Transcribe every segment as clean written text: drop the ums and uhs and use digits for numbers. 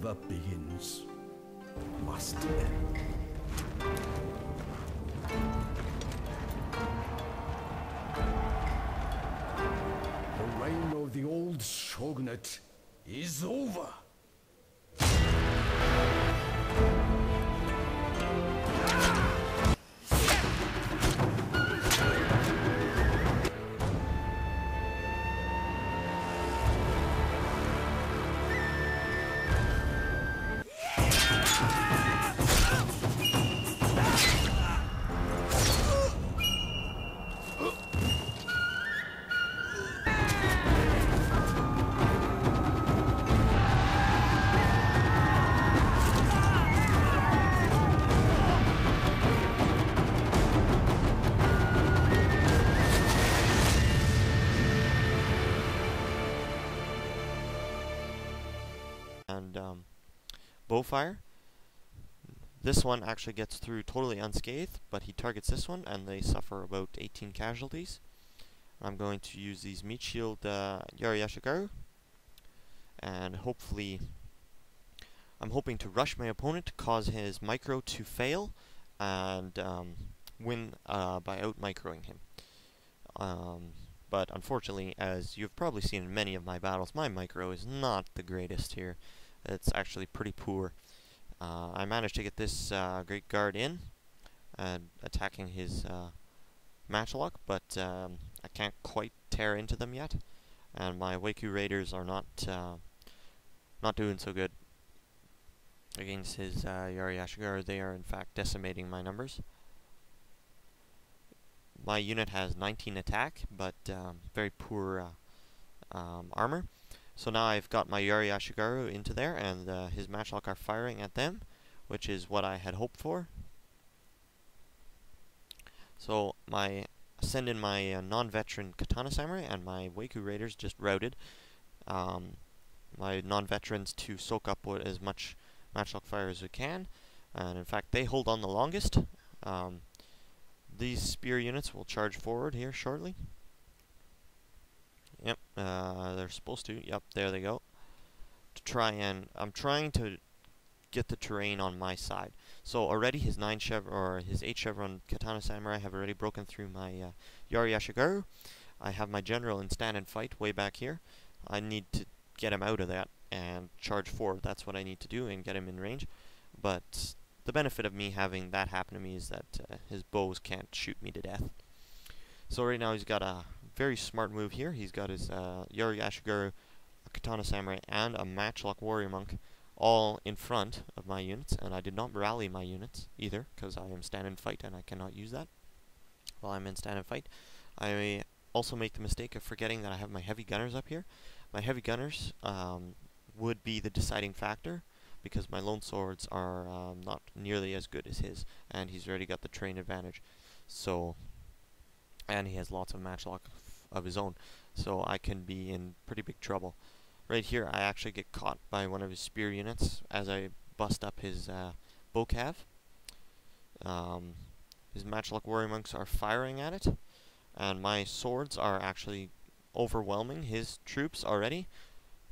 whatever begins must end. The reign of the old shogunate is over. And bowfire. This one actually gets through totally unscathed, but he targets this one and they suffer about 18 casualties. I'm going to use these meat shield Yashigaru, and hopefully I'm hoping to rush my opponent to cause his micro to fail and win by out microing him. But unfortunately, as you've probably seen in many of my battles, my micro is not the greatest here. It's actually pretty poor. I managed to get this great guard in and attacking his matchlock, but I can't quite tear into them yet, and my Waiku Raiders are not doing so good against his Yari Ashigaru. They are in fact decimating my numbers. My unit has 19 attack, but very poor armor. So now I've got my Yari Ashigaru into there, and his matchlock are firing at them, which is what I had hoped for. So send in my non-veteran Katana Samurai, and my Waiku Raiders just routed my non-veterans to soak up as much matchlock fire as we can, and in fact they hold on the longest. These spear units will charge forward here shortly. Yep, they're supposed to. Yep, there they go. I'm trying to get the terrain on my side. So already his 8 chevron Katana Samurai have already broken through my Yari Ashigaru. I have my general in stand and fight way back here. I need to get him out of that and charge forward. That's what I need to do and get him in range. But the benefit of me having that happen to me is that his bows can't shoot me to death. So right now he's got a very smart move here. He's got his Yari Ashigaru, a Katana Samurai, and a Matchlock Warrior Monk all in front of my units, and I did not rally my units either, because I am stand and fight and I cannot use that while I'm in stand and fight. I also make the mistake of forgetting that I have my heavy gunners up here. My heavy gunners would be the deciding factor, because my lone swords are not nearly as good as his, and he's already got the terrain advantage. So, and he has lots of matchlock of his own, so I can be in pretty big trouble. Right here, I actually get caught by one of his spear units as I bust up his bow cav. His matchlock warrior monks are firing at it, and my swords are actually overwhelming his troops already,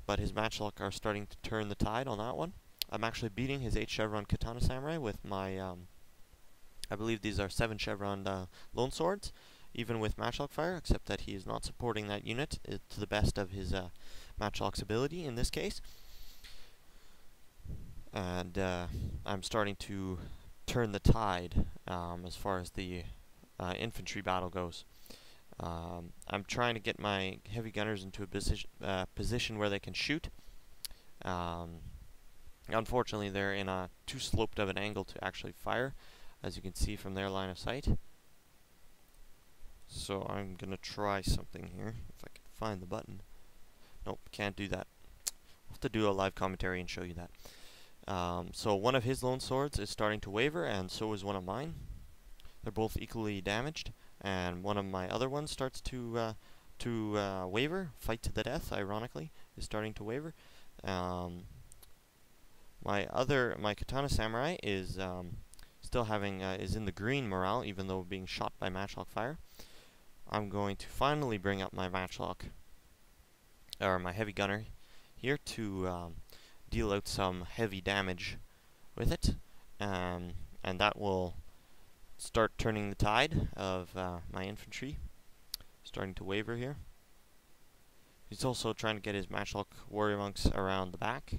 but his matchlock are starting to turn the tide on that one. I'm actually beating his 8 chevron Katana Samurai with my, I believe these are 7 chevron lone swords, even with matchlock fire, except that he is not supporting that unit to the best of his matchlock's ability in this case. And I'm starting to turn the tide as far as the infantry battle goes. I'm trying to get my heavy gunners into a position where they can shoot. Unfortunately, they're in a too sloped of an angle to actually fire, as you can see from their line of sight. So I'm going to try something here, if I can find the button. Nope, can't do that. I'll have to do a live commentary and show you that. So one of his lone swords is starting to waver, and so is one of mine. They're both equally damaged, and one of my other ones starts to waver. Fight to the death, ironically, is starting to waver. My Katana Samurai is still is in the green morale, even though being shot by matchlock fire. I'm going to finally bring up my matchlock, or my heavy gunner here, to deal out some heavy damage with it, and that will start turning the tide of my infantry, starting to waver here. He's also trying to get his matchlock warrior monks around the back.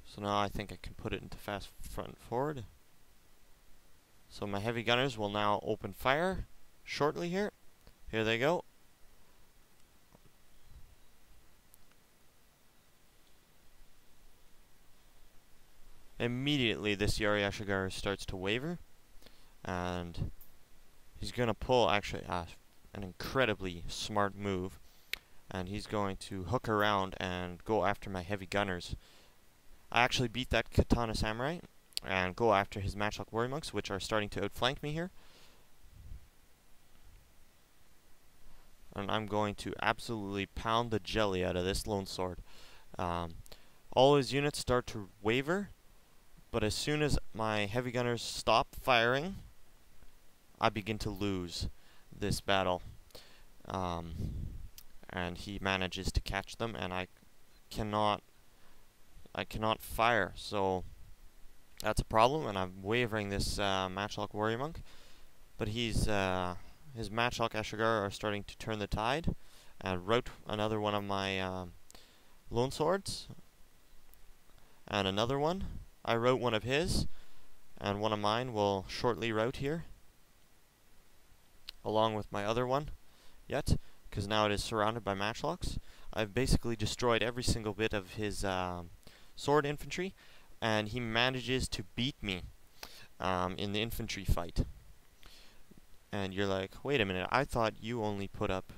So now I think I can put it into fast front forward. So my heavy gunners will now open fire shortly here. Here they go. Immediately this Yari starts to waver, and he's going to pull actually an incredibly smart move, and he's going to hook around and go after my heavy gunners. I actually beat that Katana Samurai and go after his matchlock warrior monks, which are starting to outflank me here. And I'm going to absolutely pound the jelly out of this lone sword. All his units start to waver, but as soon as my heavy gunners stop firing, I begin to lose this battle. And he manages to catch them, and I cannot fire, so that's a problem, and I'm wavering this matchlock warrior monk. But his matchlock Ashigar are starting to turn the tide and rout another one of my lone swords, and another one. I rout one of his, and one of mine will shortly rout here, along with my other one, yet, because now it is surrounded by matchlocks. I've basically destroyed every single bit of his sword infantry, and he manages to beat me in the infantry fight. And you're like, wait a minute, I thought you only put up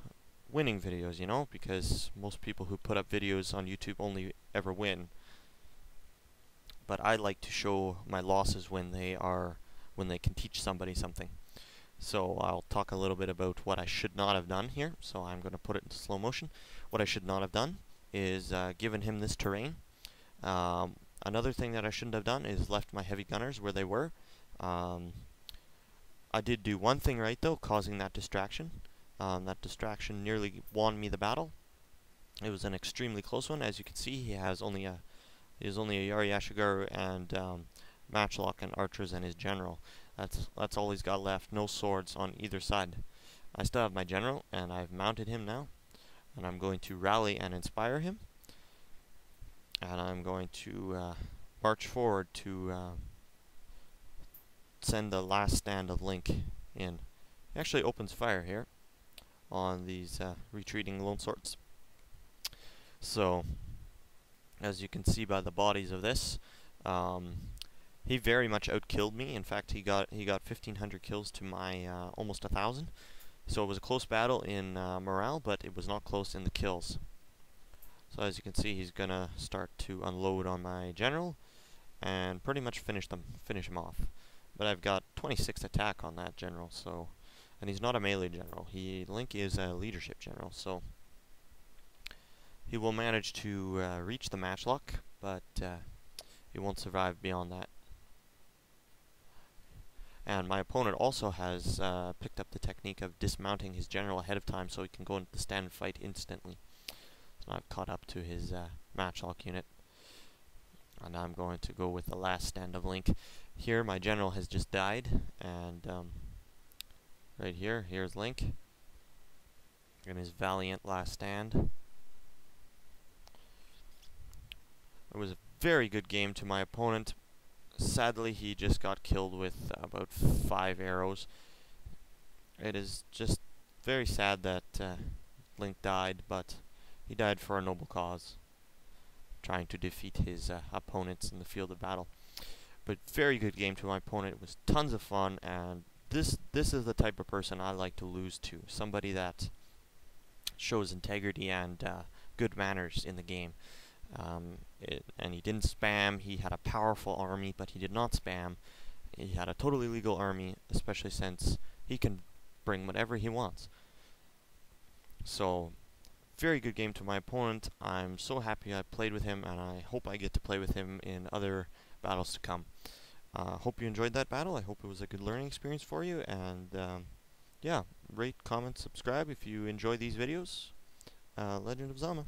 winning videos, you know, because most people who put up videos on YouTube only ever win. But I like to show my losses when they can teach somebody something. So I'll talk a little bit about what I should not have done here. So I'm going to put it into slow motion. What I should not have done is given him this terrain. Another thing that I shouldn't have done is left my heavy gunners where they were. I did do one thing right though, causing that distraction. That distraction nearly won me the battle. It was an extremely close one. As you can see, he has only a Yari Ashigaru and matchlock and archers and his general. That's all he's got left. No swords on either side. I still have my general, and I've mounted him now, and I'm going to rally and inspire him, and I'm going to march forward to send the last stand of Link in. He actually opens fire here on these retreating lone swords. So, as you can see by the bodies of this, he very much outkilled me. In fact, he got 1,500 kills to my almost 1,000. So it was a close battle in morale, but it was not close in the kills. So as you can see, he's gonna start to unload on my general and pretty much finish him off. But I've got 26 attack on that general, so, and he's not a melee general. Link is a leadership general, so he will manage to reach the matchlock, but he won't survive beyond that. And my opponent also has picked up the technique of dismounting his general ahead of time so he can go into the stand fight instantly. So I've caught up to his matchlock unit. And I'm going to go with the last stand of Link. Here my general has just died, and right here, here's Link in his valiant last stand. It was a very good game to my opponent. Sadly, he just got killed with about 5 arrows. It is just very sad that Link died, but he died for a noble cause, trying to defeat his opponents in the field of battle. But very good game to my opponent. It was tons of fun, and this is the type of person I like to lose to. Somebody that shows integrity and good manners in the game. And he didn't spam. He had a powerful army, but he did not spam. He had a totally legal army, especially since he can bring whatever he wants. So, very good game to my opponent. I'm so happy I played with him, and I hope I get to play with him in other battles to come. Hope you enjoyed that battle. I hope it was a good learning experience for you, and yeah, rate, comment, subscribe if you enjoy these videos. Legend of Zama.